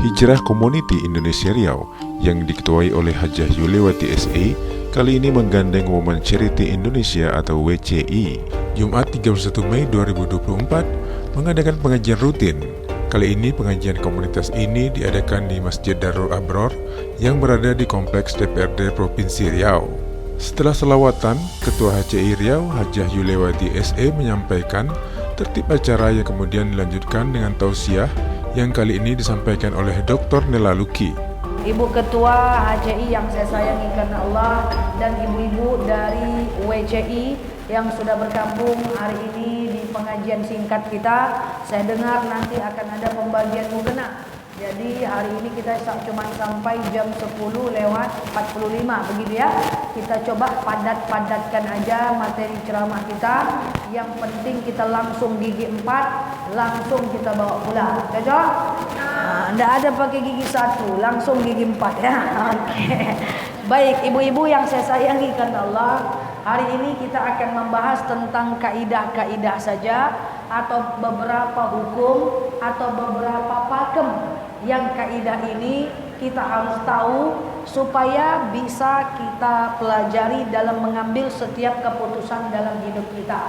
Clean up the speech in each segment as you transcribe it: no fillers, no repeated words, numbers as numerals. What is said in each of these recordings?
Hijrah Community Indonesia Riau yang diketuai oleh Hajah Yulewati SA kali ini menggandeng Women Charity Indonesia atau WCI. Jumat 31 Mei 2024 mengadakan pengajian rutin. Kali ini pengajian komunitas ini diadakan di Masjid Darul Abror yang berada di Kompleks DPRD Provinsi Riau. Setelah selawatan, Ketua HCI Riau Hajah Yulewati SA menyampaikan tertib acara yang kemudian dilanjutkan dengan tausiah yang kali ini disampaikan oleh Dr. Nela Luki. Ibu Ketua HCI yang saya sayangi karena Allah dan ibu-ibu dari WCI yang sudah bergabung hari ini di pengajian singkat kita. Saya dengar nanti akan ada pembagian mukena. Jadi hari ini kita cuma sampai jam 10:45 begitu ya. Kita coba padatkan aja materi ceramah kita. Yang penting kita langsung gigi 4, langsung kita bawa pulang. Cocok? Nggak ada pakai gigi 1, langsung gigi 4 ya. Oke. Baik, ibu-ibu yang saya sayangi karena Allah, hari ini kita akan membahas tentang kaidah-kaidah saja atau beberapa hukum atau beberapa pakem yang kaidah ini kita harus tahu supaya bisa kita pelajari dalam mengambil setiap keputusan dalam hidup kita.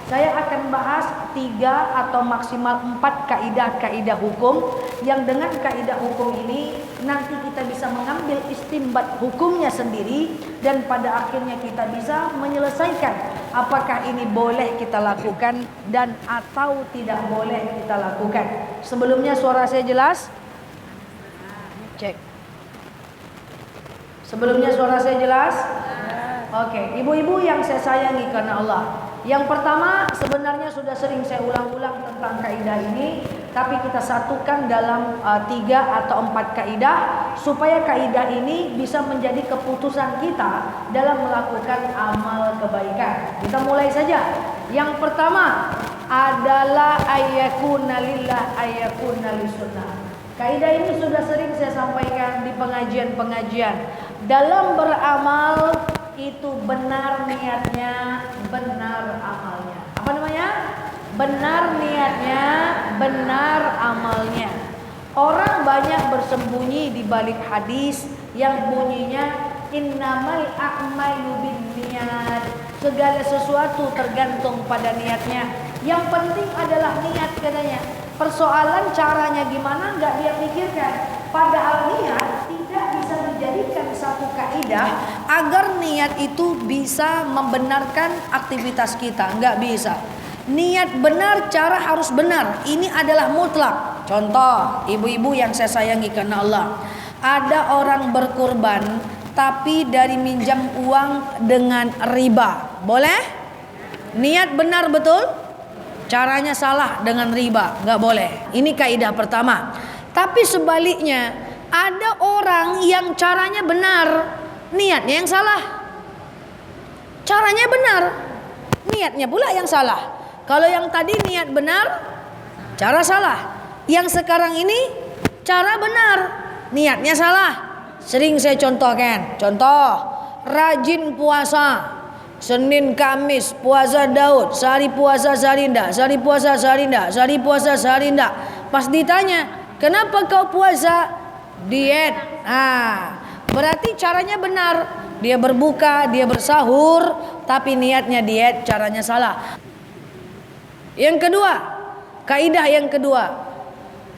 Saya akan bahas 3 atau maksimal 4 kaidah-kaidah hukum yang dengan kaidah hukum ini nanti kita bisa mengambil istinbat hukumnya sendiri dan pada akhirnya kita bisa menyelesaikan apakah ini boleh kita lakukan dan atau tidak boleh kita lakukan. Sebelumnya suara saya jelas? Cek. Sebelumnya suara saya jelas? Oke, ibu-ibu yang saya sayangi karena Allah. Yang pertama sebenarnya sudah sering saya ulang-ulang tentang kaidah ini, tapi kita satukan dalam 3 atau 4 kaidah supaya kaidah ini bisa menjadi keputusan kita dalam melakukan amal kebaikan. Kita mulai saja. Yang pertama adalah ayyakuna lillah ayyakuna lisunnah. Kaidah ini sudah sering saya sampaikan di pengajian-pengajian. Dalam beramal itu benar niatnya, benar amalnya. Apa namanya? Benar niatnya, benar amalnya. Orang banyak bersembunyi di balik hadis yang bunyinya innamal a'malu binniyat. Segala sesuatu tergantung pada niatnya. Yang penting adalah niat katanya. Persoalan caranya gimana enggak dia pikirkan. Padahal niat tidak bisa dijadikan satu kaidah agar niat itu bisa membenarkan aktivitas kita. Enggak bisa. Niat benar, cara harus benar. Ini adalah mutlak. Contoh, ibu-ibu yang saya sayangi karena Allah. Ada orang berkurban tapi dari minjam uang dengan riba. Boleh? Niat benar betul? Caranya salah dengan riba, nggak boleh. Ini kaidah pertama. Tapi sebaliknya, ada orang yang caranya benar, niatnya yang salah. Caranya benar, niatnya pula yang salah. Kalau yang tadi niat benar, cara salah. Yang sekarang ini cara benar, niatnya salah. Sering saya contohkan. Contoh, rajin puasa. Senin Kamis puasa Daud, sehari puasa sehari ndak, sehari puasa sehari ndak, sehari puasa sehari ndak. Pas ditanya, "Kenapa kau puasa?" Diet. Berarti caranya benar. Dia berbuka, dia bersahur, tapi niatnya diet, caranya salah. Yang kedua, kaidah yang kedua,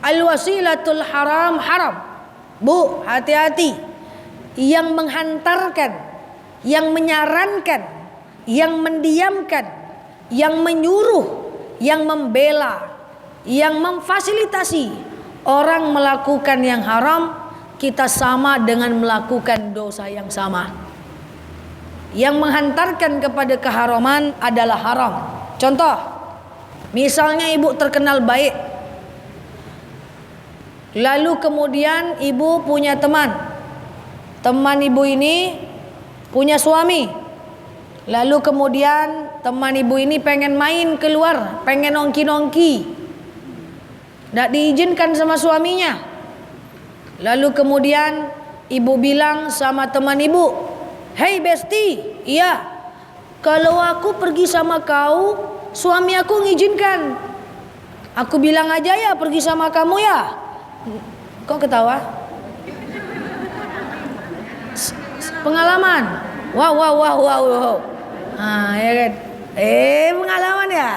al-wasilatul haram haram. Bu, hati-hati. Yang menghantarkan, yang menyarankan, yang mendiamkan, yang menyuruh, yang membela, yang memfasilitasi orang melakukan yang haram, kita sama dengan melakukan dosa yang sama. Yang menghantarkan kepada keharaman adalah haram. Contoh, misalnya ibu terkenal baik, lalu kemudian ibu punya teman. Teman ibu ini punya suami. Lalu kemudian teman ibu ini pengen main keluar, pengen nongki-nongki. Tidak diizinkan sama suaminya. Lalu kemudian ibu bilang sama teman ibu, "Hei besti, iya, kalau aku pergi sama kau, suami aku ngizinkan. Aku bilang aja ya pergi sama kamu ya. Kok ketawa? Pengalaman. Wow. Ya kan. Pengalaman ya.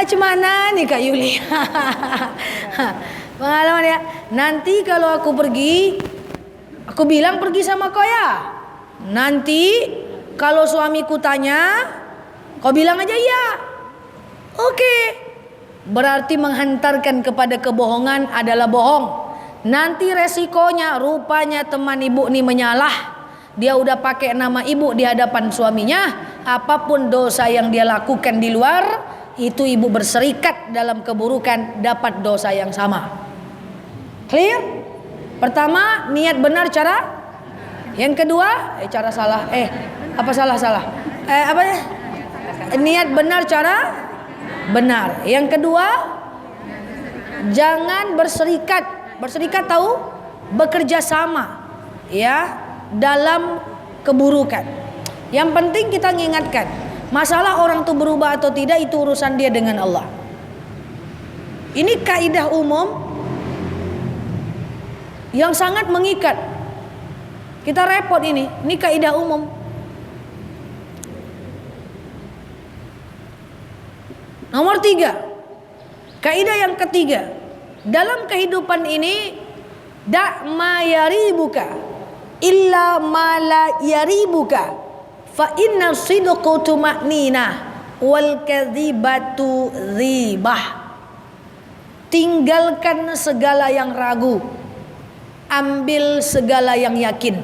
Cemana nih Kak Yuli? Pengalaman ya. Nanti kalau aku pergi, aku bilang pergi sama kau ya. Nanti kalau suamiku tanya, kau bilang aja iya. Oke. Berarti menghantarkan kepada kebohongan adalah bohong. Nanti resikonya rupanya teman ibu nih menyalah. Dia udah pakai nama ibu di hadapan suaminya. Apapun dosa yang dia lakukan di luar, itu ibu berserikat dalam keburukan, dapat dosa yang sama. Clear? Pertama, niat benar cara. Yang kedua, cara salah. Apa salah? Apa ya? Niat benar cara benar. Yang kedua, jangan berserikat. Berserikat tahu? Bekerja sama. Ya, dalam keburukan. Yang penting kita mengingatkan, masalah orang itu berubah atau tidak itu urusan dia dengan Allah. Ini kaidah umum yang sangat mengikat. Kita repot ini kaidah umum. Nomor 3, kaidah yang ketiga, dalam kehidupan ini da' ma yaribuka illa ma la yaribuka fa inna sidqu tuma'ninah wal kadzibatu dzibah. Tinggalkan segala yang ragu, ambil segala yang yakin.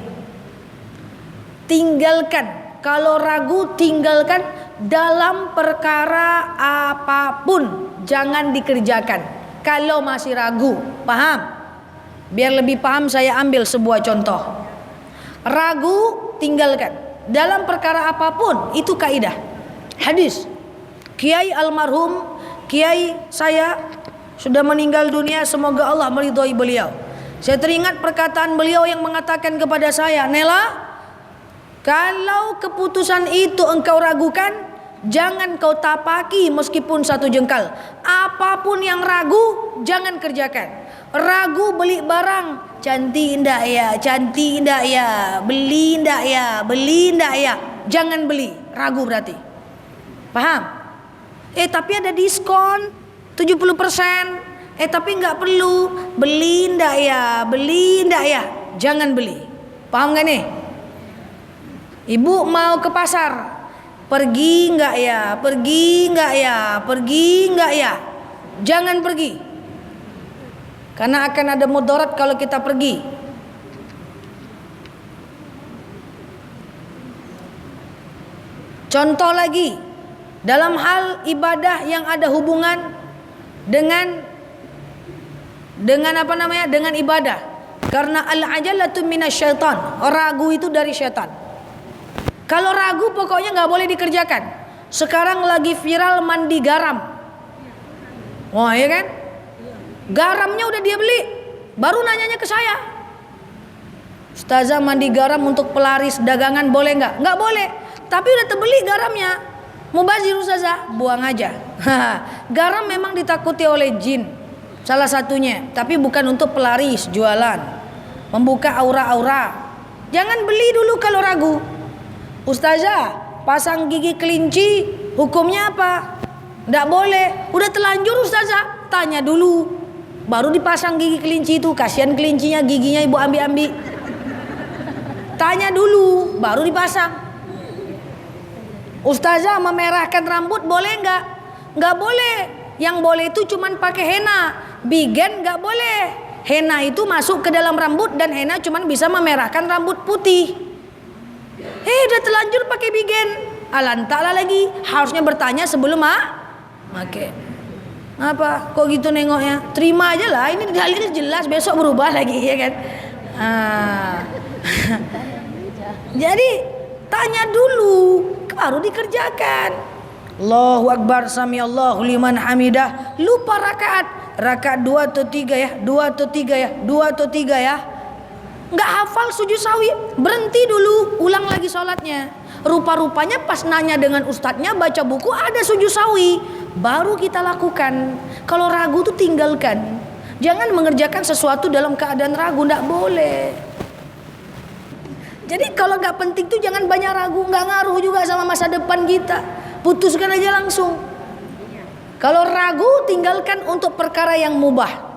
Tinggalkan, kalau ragu tinggalkan dalam perkara apapun, jangan dikerjakan kalau masih ragu. Paham? Biar lebih paham saya ambil sebuah contoh. Ragu tinggalkan dalam perkara apapun, itu kaidah. Hadis Kiai almarhum Kiai saya sudah meninggal dunia, semoga Allah meridhai beliau. Saya teringat perkataan beliau yang mengatakan kepada saya, Nela, kalau keputusan itu engkau ragukan, jangan kau tapaki meskipun 1 jengkal. Apapun yang ragu, jangan kerjakan. Ragu beli barang, cantik indah ya, cantik indah ya, beli indah ya, beli indah ya, jangan beli. Ragu berarti. Paham? Tapi ada diskon 70%. Tapi nggak perlu. Beli indah ya, beli indah ya, jangan beli. Paham gak nih? Ibu mau ke pasar, pergi nggak ya, pergi nggak ya, pergi nggak ya, jangan pergi. Karena akan ada mudarat kalau kita pergi. Contoh lagi, dalam hal ibadah yang ada hubungan dengan apa namanya? Dengan ibadah. Karena al-ajalatu minasyaitan. Ragu itu dari syaitan. Kalau ragu pokoknya nggak boleh dikerjakan. Sekarang lagi viral mandi garam. Wah, ya kan? Garamnya udah dia beli, baru nanyanya ke saya. Ustazah, mandi garam untuk pelaris dagangan boleh nggak? Nggak boleh. Tapi udah terbeli garamnya. Mubazir Ustazah, buang aja. Garam memang ditakuti oleh jin, salah satunya. Tapi bukan untuk pelaris, jualan, membuka aura-aura. Jangan beli dulu kalau ragu. Ustazah, pasang gigi kelinci hukumnya apa? Nggak boleh. Udah telanjur Ustazah, tanya dulu, baru dipasang gigi kelinci itu. Kasihan kelincinya, giginya ibu ambil-ambil. Tanya dulu, baru dipasang. Ustazah, memerahkan rambut boleh nggak? Nggak boleh. Yang boleh itu cuman pakai henna. Bigen nggak boleh. Henna itu masuk ke dalam rambut dan henna cuman bisa memerahkan rambut putih. Udah telanjur pakai bigen. Alantala lagi. Harusnya bertanya sebelum pakai. Apa? Kok gitu nengoknya? Terima aja lah. Ini dalil jelas. Besok berubah lagi, ya kan? Jadi tanya dulu, baru dikerjakan. Allahu Akbar, sami Allahu liman hamidah. Lupa rakaat. Rakaat 2 atau 3 ya? 2 atau 3 ya? 2 atau 3 ya? Nggak hafal sujud sawi, berhenti dulu, ulang lagi sholatnya. Rupa-rupanya pas nanya dengan ustadznya, baca buku ada sujud sawi, baru kita lakukan. Kalau ragu tuh tinggalkan. Jangan mengerjakan sesuatu dalam keadaan ragu, tidak boleh. Jadi kalau nggak penting tuh jangan banyak ragu, nggak ngaruh juga sama masa depan kita. Putuskan aja langsung. Kalau ragu tinggalkan untuk perkara yang mubah.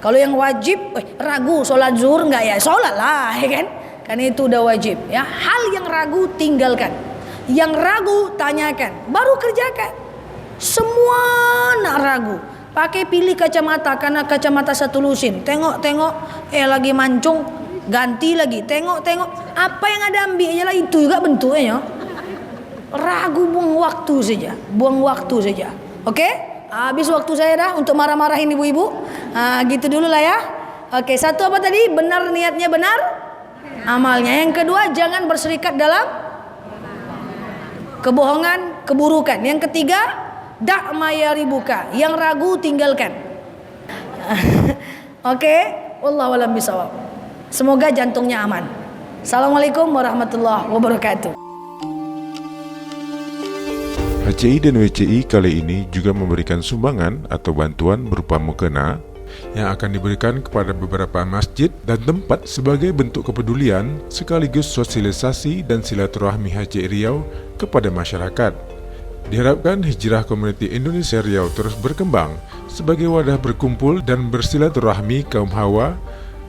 Kalau yang wajib, ragu sholat zuhur nggak ya, sholat lah, ya kan? Kan itu udah wajib. Ya, hal yang ragu tinggalkan. Yang ragu tanyakan, baru kerjakan. Semua nak ragu. Pakai pilih kacamata karena kacamata satu lusin. Tengok-tengok, lagi mancung, ganti lagi. Tengok-tengok, apa yang ada ambil aja lah, itu juga bentuknya. Ragu, buang waktu saja. Buang waktu saja. Oke? Habis waktu saya dah untuk marah-marahin ibu-ibu. Gitu dulu lah ya. Oke, satu apa tadi? Benar niatnya, benar amalnya. Yang kedua, jangan berserikat dalam kebohongan, keburukan. Yang ketiga, dak mayaribuka, yang ragu tinggalkan. Oke, wallahu a'lam bishawab. Semoga jantungnya aman. Assalamualaikum warahmatullahi wabarakatuh. HCI dan WCI kali ini juga memberikan sumbangan atau bantuan berupa mukena yang akan diberikan kepada beberapa masjid dan tempat sebagai bentuk kepedulian sekaligus sosialisasi dan silaturahmi HCI Riau kepada masyarakat. Diharapkan hijrah komuniti Indonesia Riau terus berkembang sebagai wadah berkumpul dan bersilaturahmi kaum hawa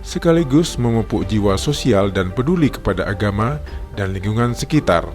sekaligus memupuk jiwa sosial dan peduli kepada agama dan lingkungan sekitar.